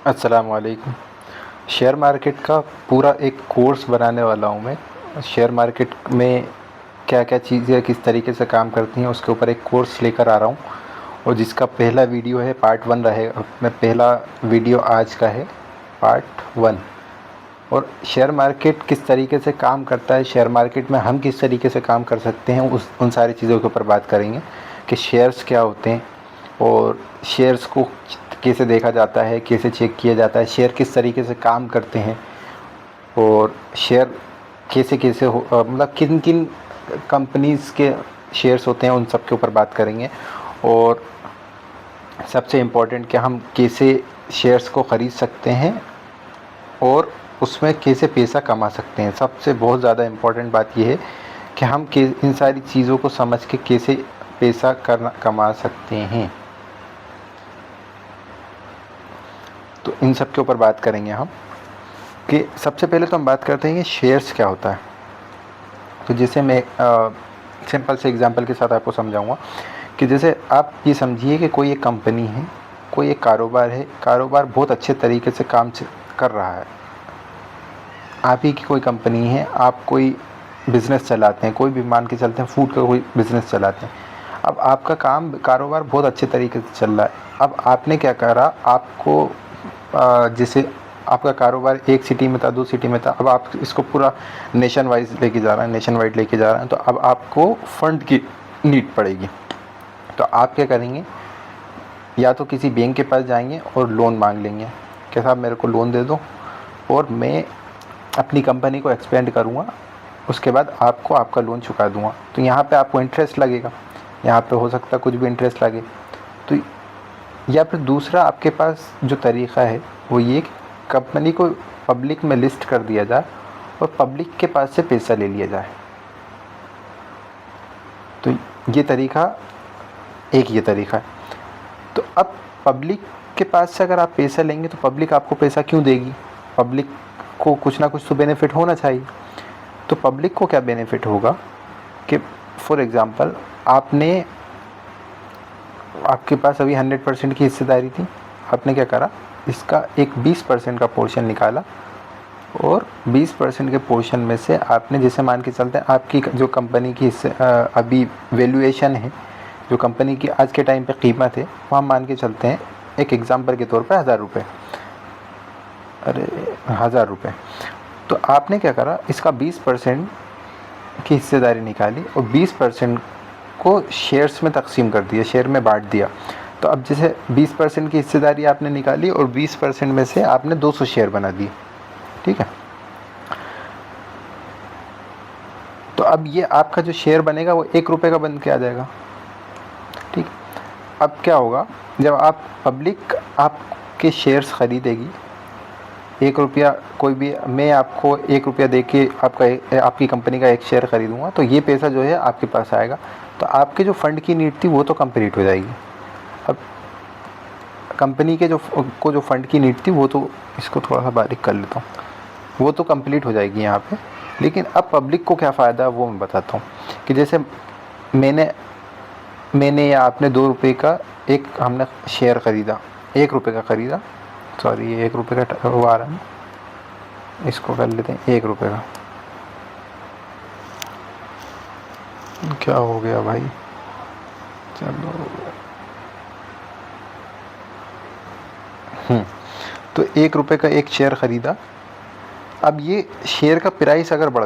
अस्सलाम वालेकुम। Share market का पूरा एक कोर्स बनाने वाला हूँ मैं। शेयर मार्केट में क्या क्या चीज़ें किस तरीके से काम करती हैं उसके ऊपर एक कोर्स लेकर आ रहा हूँ, और जिसका पहला वीडियो है पार्ट 1 रहेगा। मैं पहला वीडियो आज का है पार्ट 1। और शेयर मार्केट किस तरीके से काम करता है, शेयर मार्केट में हम किस तरीके से काम कर सकते हैं, उन सारी चीज़ों के ऊपर बात करेंगे कि शेयर्स क्या होते हैं और शेयर्स को कैसे देखा जाता है, कैसे चेक किया जाता है, शेयर किस तरीके से काम करते हैं, और शेयर कैसे कैसे मतलब किन किन कंपनीज़ के शेयर्स होते हैं, उन सब के ऊपर बात करेंगे। और सबसे इम्पोर्टेंट कि हम कैसे शेयर्स को ख़रीद सकते हैं और उसमें कैसे पैसा कमा सकते हैं। सबसे बहुत ज़्यादा इम्पोर्टेंट बात यह है कि हम इन सारी चीज़ों को समझ के कैसे पैसा कमा सकते हैं। तो इन सब के ऊपर बात करेंगे हम कि सबसे पहले तो हम बात करते हैं कि शेयर्स क्या होता है। तो जैसे मैं सिंपल से एग्जांपल के साथ आपको समझाऊंगा कि जैसे आप ये समझिए कि कोई एक कंपनी है, कोई एक कारोबार है, कारोबार बहुत अच्छे तरीके से काम कर रहा है। आप ही की कोई कंपनी है, आप कोई बिज़नेस चलाते हैं, कोई भी मान के चलते हैं फूड का कोई बिज़नेस चलाते हैं। अब आपका कारोबार बहुत अच्छे तरीके से चल रहा है। अब आपने क्या करा, आपको जैसे आपका कारोबार एक सिटी में था, 2 सिटी में था, अब आप इसको पूरा नेशन वाइज लेके जा रहे हैं, नेशन वाइड लेके जा रहे हैं, तो अब आपको फंड की नीड पड़ेगी। तो आप क्या करेंगे, या तो किसी बैंक के पास जाएंगे और लोन मांग लेंगे कि साहब मेरे को लोन दे दो और मैं अपनी कंपनी को एक्सपेंड करूँगा, उसके बाद आपको आपका लोन चुका दूँगा। तो यहाँ पे आपको इंटरेस्ट लगेगा, यहाँ पे हो सकता है कुछ भी इंटरेस्ट लगे। तो या फिर दूसरा आपके पास जो तरीक़ा है वो ये कि कंपनी को पब्लिक में लिस्ट कर दिया जाए और पब्लिक के पास से पैसा ले लिया जाए। तो ये तरीक़ा है। तो अब पब्लिक के पास से अगर आप पैसा लेंगे तो पब्लिक आपको पैसा क्यों देगी? पब्लिक को कुछ ना कुछ तो बेनिफिट होना चाहिए। तो पब्लिक को क्या बेनिफिट होगा कि फॉर एग्ज़ाम्पल आपके पास अभी 100% की हिस्सेदारी थी, आपने क्या करा, इसका एक 20% का पोर्शन निकाला और 20% के पोर्शन में से आपने, जैसे मान के चलते हैं आपकी जो कंपनी की अभी वैल्यूएशन है, जो कंपनी की आज के टाइम पे कीमत है, वो हम मान के चलते हैं एक एग्ज़ाम्पल के तौर पे 1000 रुपये। 1000 रुपये। तो आपने क्या करा, इसका 20% की हिस्सेदारी निकाली और 20% को शेयर्स में तकसीम कर दिया, शेयर में बांट दिया। तो अब जैसे 20% की हिस्सेदारी आपने निकाली और 20% में से आपने 200 शेयर बना दिए, ठीक है। तो अब ये आपका जो शेयर बनेगा वो 1 रुपये का बन के आ जाएगा, ठीक। अब क्या होगा, जब पब्लिक आपके शेयर्स ख़रीदेगी, 1 रुपया कोई भी, मैं आपको 1 रुपया दे के आपकी कंपनी का एक शेयर ख़रीदूँगा, तो ये पैसा जो है आपके पास आएगा। तो आपके जो फ़ंड की नीड थी वो तो कंप्लीट हो जाएगी। अब कंपनी के जो फ़ंड की नीड थी वो तो, इसको थोड़ा सा बारीक कर लेता हूँ, वो तो कंप्लीट हो जाएगी यहाँ पे। लेकिन अब पब्लिक को क्या फ़ायदा है वो मैं बताता हूँ कि जैसे मैंने या आपने 2 रुपये का हमने शेयर ख़रीदा, 1 रुपये का ख़रीदा, सॉरी ये 1 रुपये का वो आ रहा है, इसको कर लेते हैं 1 रुपये का। क्या हो गया भाई, चलो। तो 1 रुपये का एक शेयर ख़रीदा। अब ये शेयर का प्राइस अगर बढ़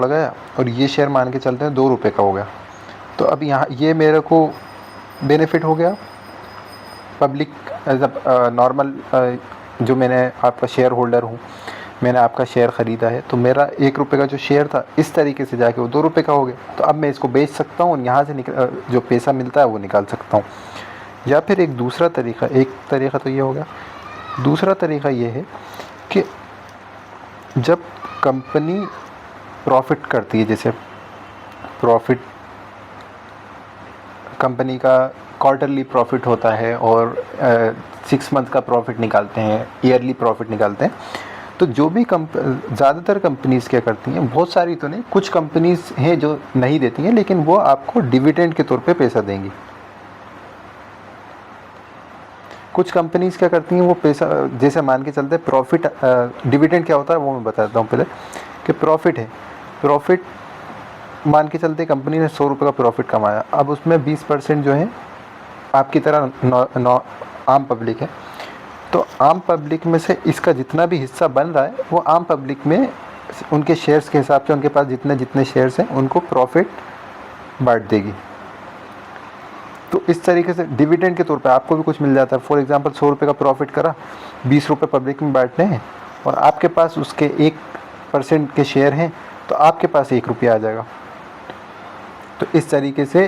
गया और ये शेयर मान के चलते हैं 2 रुपये का हो गया, तो अब यहाँ ये मेरे को बेनिफिट हो गया। पब्लिक एज अ नॉर्मल, जो मैंने आपका शेयर होल्डर हूँ, मैंने आपका शेयर ख़रीदा है, तो मेरा 1 रुपये का जो शेयर था इस तरीके से जाके वो 2 रुपये का हो गया। तो अब मैं इसको बेच सकता हूँ और यहाँ से जो पैसा मिलता है वो निकाल सकता हूँ। या फिर एक तरीक़ा तो ये हो गया। दूसरा तरीक़ा ये है कि जब कंपनी प्रॉफिट करती है, जैसे कंपनी का क्वार्टरली प्रॉफिट होता है और 6 मंथ का प्रॉफिट निकालते हैं, ईयरली प्रॉफिट निकालते हैं, तो जो भी ज़्यादातर कंपनीज़ क्या करती हैं, बहुत सारी तो नहीं, कुछ कंपनीज़ हैं जो नहीं देती हैं, लेकिन वो आपको डिविडेंड के तौर पे पैसा देंगी। कुछ कंपनीज़ क्या करती हैं, वो पैसा जैसे मान के चलते हैं प्रॉफिट, डिविडेंड क्या होता है वो मैं बताता हूँ पहले, कि प्रॉफिट है, प्रॉफिट मान के चलते कंपनी ने 100 रुपये का प्रॉफिट कमाया, अब उसमें 20% जो है आपकी तरह आम पब्लिक है, तो आम पब्लिक में से इसका जितना भी हिस्सा बन रहा है वो आम पब्लिक में उनके शेयर्स के हिसाब से उनके पास जितने जितने शेयर्स हैं उनको प्रॉफिट बांट देगी। तो इस तरीके से डिविडेंड के तौर पे आपको भी कुछ मिल जाता है। फॉर एग्जांपल 100 रुपये का प्रॉफिट करा, 20 रुपये पब्लिक में बांटने हैं और आपके पास उसके 1% के शेयर हैं, तो आपके पास 1 रुपया आ जाएगा। तो इस तरीके से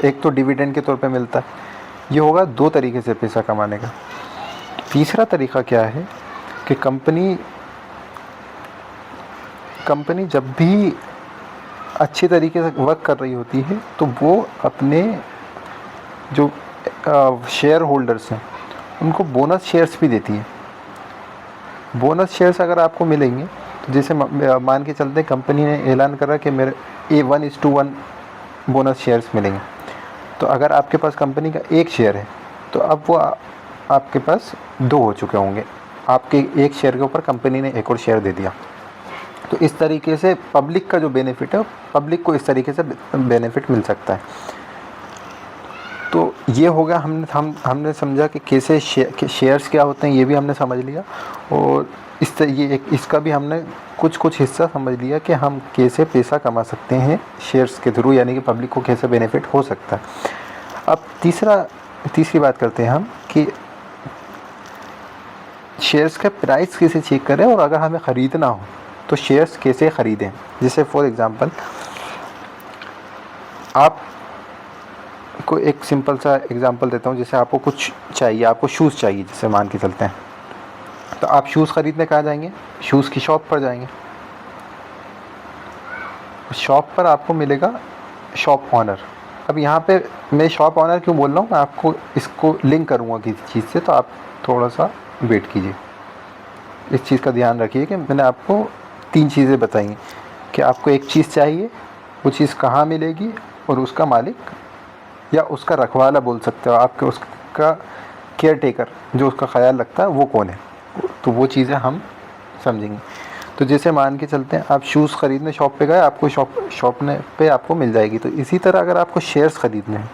एक तो डिविडेंड के तौर पे मिलता है। ये होगा 2 तरीके से पैसा कमाने का। तीसरा तरीका क्या है कि कंपनी जब भी अच्छी तरीके से वर्क कर रही होती है तो वो अपने जो शेयर होल्डर्स हैं उनको बोनस शेयर्स भी देती है। बोनस शेयर्स अगर आपको मिलेंगे तो जैसे मान के चलते कंपनी ने ऐलान करा कि मेरे 1:1 बोनस शेयर्स मिलेंगे, तो अगर आपके पास कंपनी का 1 शेयर है तो अब वो आपके पास 2 हो चुके होंगे, आपके 1 शेयर के ऊपर कंपनी ने 1 और शेयर दे दिया। तो इस तरीके से पब्लिक का जो बेनिफिट है, पब्लिक को इस तरीके से बेनिफिट मिल सकता है। तो ये होगा, हमने समझा कि कैसे शेयर्स क्या होते हैं, ये भी हमने समझ लिया, और इसका भी हमने कुछ हिस्सा समझ लिया कि हम कैसे पैसा कमा सकते हैं शेयर्स के थ्रू, यानी कि पब्लिक को कैसे बेनिफिट हो सकता है। अब तीसरी बात करते हैं हम कि शेयर्स का प्राइस कैसे चेक करें, और अगर हमें ख़रीदना हो तो शेयर्स कैसे ख़रीदें। जैसे फॉर एग्ज़ाम्पल आप को एक सिंपल सा एग्ज़ाम्पल देता हूँ, जैसे आपको कुछ चाहिए, आपको शूज़ चाहिए, जैसे मान के चलते हैं, तो आप शूज़ ख़रीदने कहाँ जाएंगे, शूज़ की शॉप पर जाएंगे। शॉप पर आपको मिलेगा शॉप ऑनर। अब यहाँ पे मैं शॉप ऑनर क्यों बोल रहा हूँ, मैं आपको इसको लिंक करूँगा किसी चीज़ से, तो आप थोड़ा सा वेट कीजिए। इस चीज़ का ध्यान रखिए कि मैंने आपको 3 चीज़ें बताई कि आपको एक चीज़ चाहिए, वो चीज़ कहाँ मिलेगी, और उसका मालिक या उसका रखवाला बोल सकते हो, आपके उसका केयर टेकर जो उसका ख्याल रखता है वो कौन है। तो वो चीज़ें हम समझेंगे। तो जैसे मान के चलते हैं आप शूज़ ख़रीदने शॉप पे गए, आपको शॉप पे आपको मिल जाएगी। तो इसी तरह अगर आपको शेयर्स ख़रीदने हैं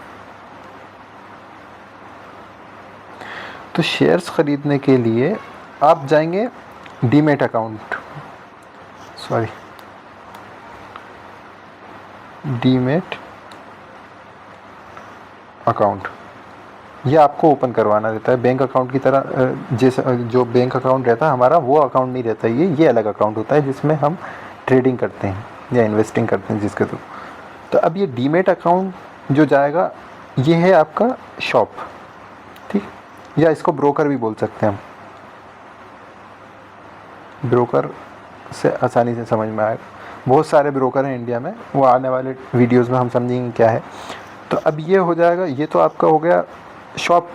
तो शेयर्स ख़रीदने के लिए आप जाएंगे डीमेट अकाउंट, ये आपको ओपन करवाना रहता है बैंक अकाउंट की तरह। जैसे जो बैंक अकाउंट रहता है हमारा, वो अकाउंट नहीं रहता, ये अलग अकाउंट होता है जिसमें हम ट्रेडिंग करते हैं या इन्वेस्टिंग करते हैं जिसके थ्रू। तो अब ये डीमेट अकाउंट जो जाएगा, ये है आपका शॉप, ठीक, या इसको ब्रोकर भी बोल सकते हैं हम। ब्रोकर से आसानी से समझ में आएगा, बहुत सारे ब्रोकर हैं इंडिया में, वो आने वाले वीडियोज़ में हम समझेंगे क्या है। तो अब ये हो जाएगा, ये तो आपका हो गया शॉप।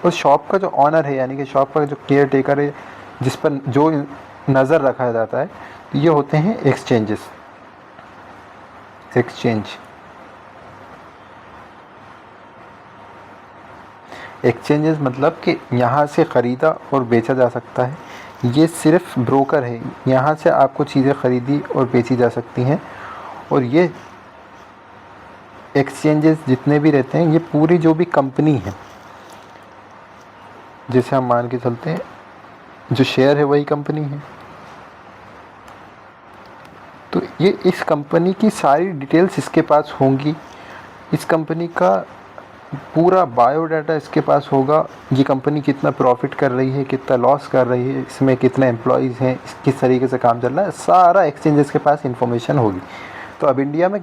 उस शॉप का जो ऑनर है, यानी कि शॉप का जो केयर टेकर है, जिस पर जो नज़र रखा जाता है, ये होते हैं एक्सचेंजेस। एक्सचेंजेस मतलब कि यहाँ से ख़रीदा और बेचा जा सकता है। ये सिर्फ ब्रोकर है, यहाँ से आपको चीज़ें ख़रीदी और बेची जा सकती हैं। और ये एक्सचेंजेस जितने भी रहते हैं, ये पूरी जो भी कंपनी है, जैसे हम मान के चलते हैं जो शेयर है वही कंपनी है, तो ये इस कंपनी की सारी डिटेल्स इसके पास होंगी। इस कंपनी का पूरा बायोडाटा इसके पास होगा। ये कंपनी कितना प्रॉफिट कर रही है, कितना लॉस कर रही है, इसमें कितने एम्प्लॉयज़ हैं, किस तरीके से काम चल रहा है, सारा एक्सचेंजेस के पास इंफॉर्मेशन होगी। तो अब इंडिया में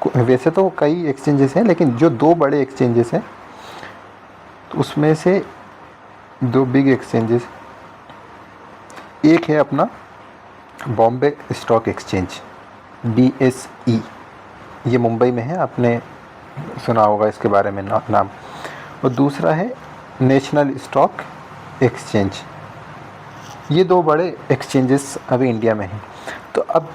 वैसे तो कई एक्सचेंजेस हैं, लेकिन जो 2 बड़े एक्सचेंजेस हैं, तो उसमें से 2 बिग एक्सचेंजेस, एक है अपना बॉम्बे स्टॉक एक्सचेंज BSE, ये मुंबई में है, आपने सुना होगा इसके बारे में नाम। और दूसरा है नेशनल स्टॉक एक्सचेंज। ये 2 बड़े एक्सचेंजेस अभी इंडिया में हैं। तो अब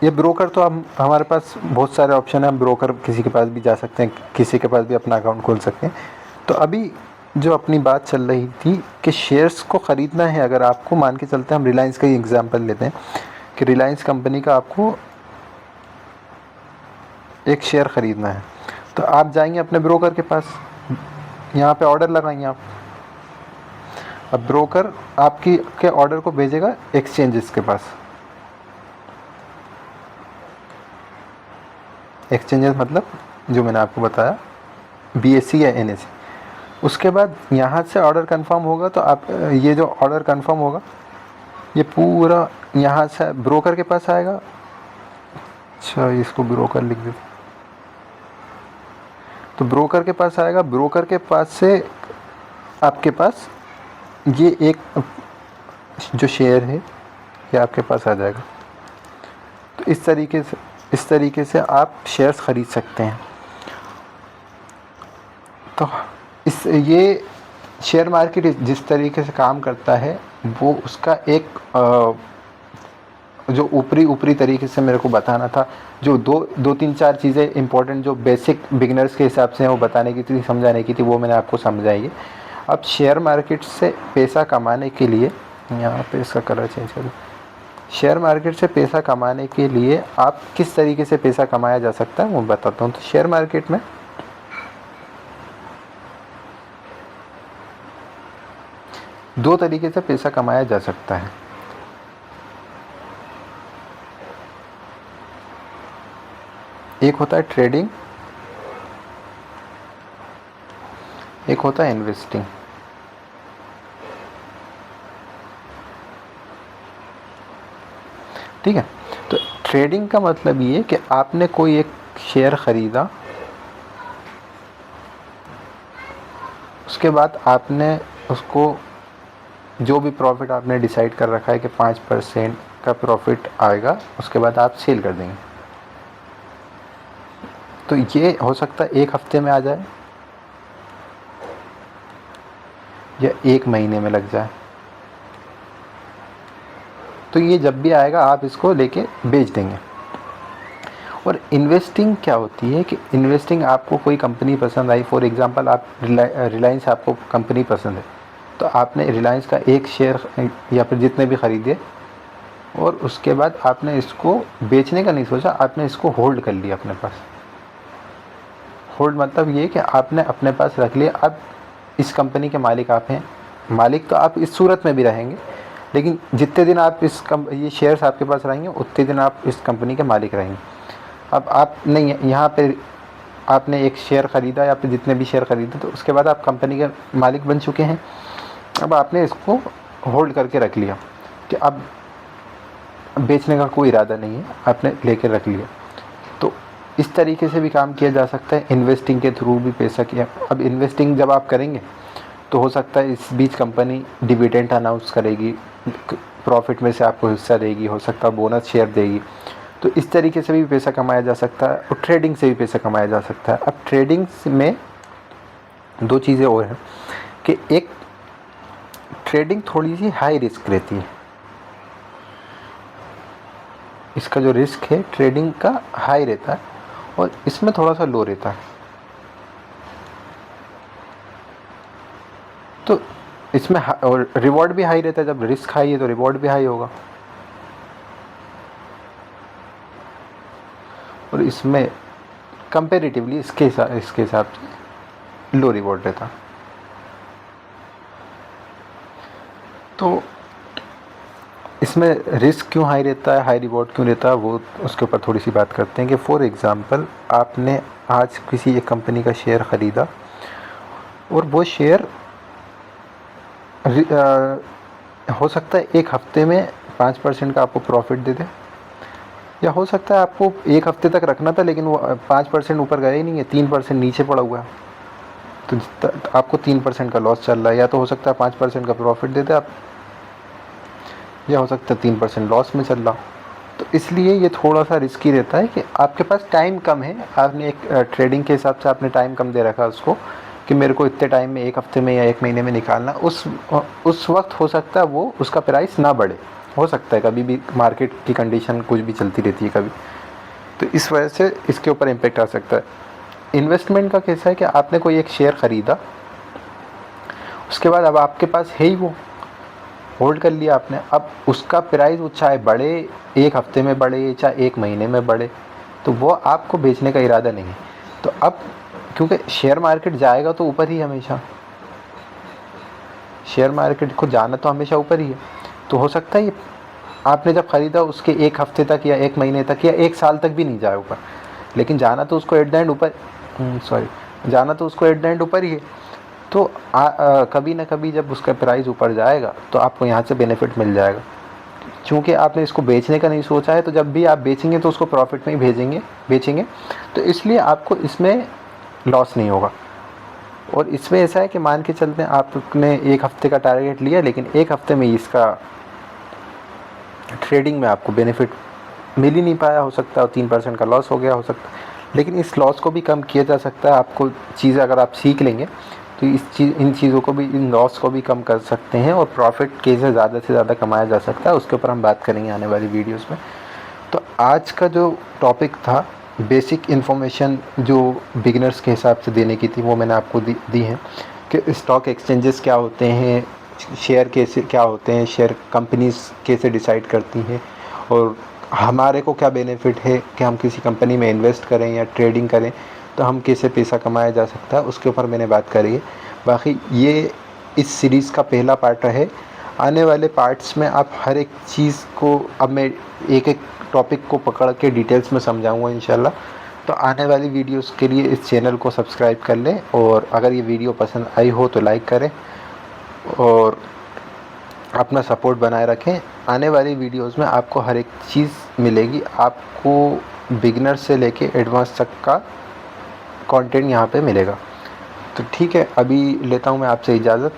ये ब्रोकर, तो हम हमारे पास बहुत सारे ऑप्शन हैं, हम ब्रोकर किसी के पास भी जा सकते हैं, किसी के पास भी अपना अकाउंट खोल सकते हैं। तो अभी जो अपनी बात चल रही थी कि शेयर्स को ख़रीदना है, अगर आपको, मान के चलते हैं हम रिलायंस का ही एग्जांपल लेते हैं कि रिलायंस कंपनी का आपको एक शेयर ख़रीदना है, तो आप जाएंगे अपने ब्रोकर के पास, यहाँ पे ऑर्डर लगाएंगे आप। अब ब्रोकर आपकी के ऑर्डर को भेजेगा एक्सचेंजेस के पास। एक्सचेंजेस मतलब जो मैंने आपको बताया, बीएससी या एनएससी। उसके बाद यहाँ से ऑर्डर कंफर्म होगा, तो आप ये जो ऑर्डर कंफर्म होगा ये पूरा यहाँ से ब्रोकर के पास आएगा। अच्छा, इसको ब्रोकर लिख देते, तो ब्रोकर के पास आएगा। ब्रोकर के पास से आपके पास ये एक जो शेयर है ये आपके पास आ जाएगा। तो इस तरीके से आप शेयर्स ख़रीद सकते हैं। तो ये शेयर मार्केट जिस तरीके से काम करता है वो उसका एक जो ऊपरी तरीके से मेरे को बताना था, जो दो तीन चार चीज़ें इंपॉर्टेंट जो बेसिक बिगिनर्स के हिसाब से हैं वो बताने की थी, समझाने की थी, वो मैंने आपको समझाई है। अब शेयर मार्केट से पैसा कमाने के लिए, यहाँ पे इसका कलर चेंज कर दो। शेयर मार्केट से पैसा कमाने के लिए आप किस तरीके से पैसा कमाया जा सकता है वो बताता हूँ। तो शेयर मार्केट में दो तरीके से पैसा कमाया जा सकता है। एक होता है ट्रेडिंग, एक होता है इन्वेस्टिंग। ठीक है, तो ट्रेडिंग का मतलब ये कि आपने कोई एक शेयर ख़रीदा, उसके बाद आपने उसको जो भी प्रॉफिट आपने डिसाइड कर रखा है कि 5% का प्रॉफिट आएगा, उसके बाद आप सेल कर देंगे। तो ये हो सकता है एक हफ्ते में आ जाए या एक महीने में लग जाए। तो ये जब भी आएगा आप इसको लेके बेच देंगे। और इन्वेस्टिंग क्या होती है कि इन्वेस्टिंग, आपको कोई कंपनी पसंद आई, फॉर एग्जांपल आप रिलायंस आपको कंपनी पसंद है, तो आपने रिलायंस का एक शेयर या फिर जितने भी ख़रीदे और उसके बाद आपने इसको बेचने का नहीं सोचा, आपने इसको होल्ड कर लिया अपने पास। होल्ड मतलब ये कि आपने अपने पास रख लिया। अब इस कंपनी के मालिक आप हैं, मालिक तो आप इस सूरत में भी रहेंगे, लेकिन जितने दिन आप ये शेयर्स आपके पास रहेंगे उतने दिन आप इस कंपनी के मालिक रहेंगे। अब आप नहीं, यहाँ पे आपने एक शेयर ख़रीदा या फिर जितने भी शेयर ख़रीदे, तो उसके बाद आप कंपनी के मालिक बन चुके हैं। अब आपने इसको होल्ड करके रख लिया कि अब बेचने का कोई इरादा नहीं है, आपने लेकर रख लिया। तो इस तरीके से भी काम किया जा सकता है, इन्वेस्टिंग के थ्रू भी पैसा किया। अब इन्वेस्टिंग जब आप करेंगे तो हो सकता है इस बीच कंपनी डिविडेंड अनाउंस करेगी, प्रॉफिट में से आपको हिस्सा देगी, हो सकता है बोनस शेयर देगी। तो इस तरीके से भी पैसा कमाया जा सकता है और ट्रेडिंग से भी पैसा कमाया जा सकता है। अब ट्रेडिंग में दो चीज़ें और हैं कि एक, ट्रेडिंग थोड़ी सी हाई रिस्क रहती है। इसका जो रिस्क है ट्रेडिंग का हाई रहता है और इसमें थोड़ा सा लो रहता है। तो इसमें और रिवॉर्ड भी हाई रहता है। जब रिस्क हाई है तो रिवॉर्ड भी हाई होगा। और इसमें कंपेरेटिवली इसके हिसाब से लो रिवॉर्ड रहता। तो इसमें रिस्क क्यों हाई रहता है, हाई रिवॉर्ड क्यों रहता है, वो उसके ऊपर थोड़ी सी बात करते हैं कि फॉर एग्ज़ाम्पल आपने आज किसी एक कंपनी का शेयर ख़रीदा और वो शेयर हो सकता है एक हफ्ते में 5% का आपको प्रॉफिट दे दे, या हो सकता है आपको एक हफ्ते तक रखना था लेकिन वो 5% ऊपर गया ही नहीं है, 3% नीचे पड़ा हुआ है, तो आपको 3% का लॉस चल रहा है। या तो हो सकता है 5% का प्रॉफिट दे दे आप, या हो सकता है 3% लॉस में चल रहा। तो इसलिए ये थोड़ा सा रिस्की रहता है कि आपके पास टाइम कम है। आपने एक ट्रेडिंग के हिसाब से आपने टाइम कम दे रखा है उसको कि मेरे को इतने टाइम में, एक हफ्ते में या एक महीने में निकालना। उस वक्त हो सकता है वो उसका प्राइस ना बढ़े, हो सकता है कभी भी मार्केट की कंडीशन कुछ भी चलती रहती है कभी, तो इस वजह से इसके ऊपर इम्पेक्ट आ सकता है। इन्वेस्टमेंट का कैसा है कि आपने कोई एक शेयर ख़रीदा, उसके बाद अब आपके पास है ही वो, होल्ड कर लिया आपने। अब उसका प्राइस वो चाहे बढ़े, एक हफ्ते में बढ़े चाहे एक महीने में बढ़े, तो वो आपको बेचने का इरादा नहीं है। तो अब क्योंकि शेयर मार्केट जाएगा तो ऊपर ही हमेशा, शेयर मार्केट को जाना तो हमेशा ऊपर ही है। तो हो सकता है ये आपने जब ख़रीदा उसके एक हफ्ते तक या एक महीने तक या एक साल तक भी नहीं जाए ऊपर, लेकिन जाना तो उसको एट द एंड ऊपर, जाना तो उसको एट द एंड ऊपर ही है। तो कभी ना कभी जब उसका प्राइस ऊपर जाएगा तो आपको यहाँ से बेनिफिट मिल जाएगा। चूँकि आपने इसको बेचने का नहीं सोचा है, तो जब भी आप बेचेंगे तो उसको प्रॉफिट में ही बेचेंगे, तो इसलिए आपको इसमें लॉस नहीं होगा। और इसमें ऐसा है कि मान के चलते हैं आपने एक हफ्ते का टारगेट लिया, लेकिन एक हफ्ते में इसका ट्रेडिंग में आपको बेनिफिट मिल ही नहीं पाया, हो सकता है 3% का लॉस हो गया, हो सकता है। लेकिन इस लॉस को भी कम किया जा सकता है। आपको चीज़ अगर आप सीख लेंगे तो इन चीज़ों को भी, इन लॉस को भी कम कर सकते हैं और प्रॉफिट कैसे ज़्यादा से ज़्यादा कमाया जा सकता है, उसके ऊपर हम बात करेंगे आने वाली वीडियोस में। तो आज का जो टॉपिक था, बेसिक इन्फॉर्मेशन जो बिगिनर्स के हिसाब से देने की थी, वो मैंने आपको दी है कि स्टॉक एक्सचेंजेस क्या होते हैं, शेयर कैसे क्या होते हैं, शेयर कंपनीज कैसे डिसाइड करती हैं, और हमारे को क्या बेनिफिट है कि हम किसी कंपनी में इन्वेस्ट करें या ट्रेडिंग करें तो हम कैसे पैसा कमाया जा सकता है, उसके ऊपर मैंने बात करी है। बाकी ये इस सीरीज़ का पहला पार्ट है। आने वाले पार्ट्स में आप हर एक चीज़ को, अब मैं एक एक टॉपिक को पकड़ के डिटेल्स में समझाऊंगा इंशाल्लाह। तो आने वाली वीडियोस के लिए इस चैनल को सब्सक्राइब कर लें, और अगर ये वीडियो पसंद आई हो तो लाइक करें और अपना सपोर्ट बनाए रखें। आने वाली वीडियोस में आपको हर एक चीज़ मिलेगी, आपको बिगिनर से लेके एडवांस तक का कंटेंट यहाँ पे मिलेगा। तो ठीक है, अभी लेता हूँ मैं आपसे इजाज़त।